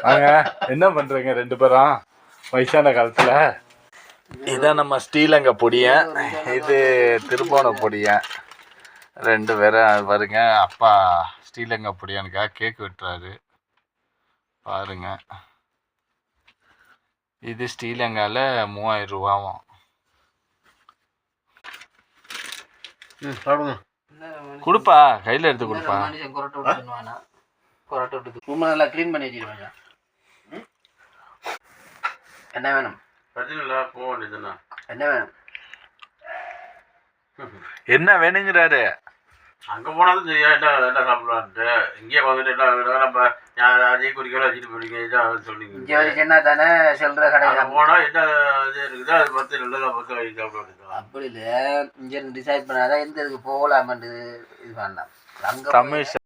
வாங்க, என்ன பண்றீங்க ரெண்டு பேரும் வயசான காலத்துல? இதான் நம்ம ஸ்ரீலங்கா பொடியன், இது திருப்போண பொடியன். ரெண்டு பேரும் வருங்க. அப்பா ஸ்ரீலங்கா பொடியானுக்காக கேக் வெட்டுறாரு பாருங்க. இது ஸ்ரீலங்காவில் 3000 ரூபாவும். கொடுப்பா, கையில் எடுத்து கொடுப்பா. நல்லா க்ளீன் பண்ணி வச்சுருவாங்க. என்ன வேணும்? போக வேண்டியதுண்ணா. என்ன வேணும்? என்ன வேணுங்கிறாரு? அங்கே போனாலும் சரியா என்ன சாப்பிடலான்ட்டு இங்கே வந்துட்டு என்ன நம்ம அதே குறிக்கோளை வச்சுட்டு போறீங்க சொன்னீங்க. இங்கே வரைக்கும் என்ன தானே சொல்கிற கடை போனால் என்ன இது இருக்குதோ அதை பார்த்து நல்லதாக பார்த்து வாங்கி சாப்பிட வேண்டியது. அப்படி இல்லை, இங்கேருந்து டிசைட் பண்ணாதான் எந்த இதுக்கு போகலாமன்ட்டு இது பண்ணலாம். அங்கே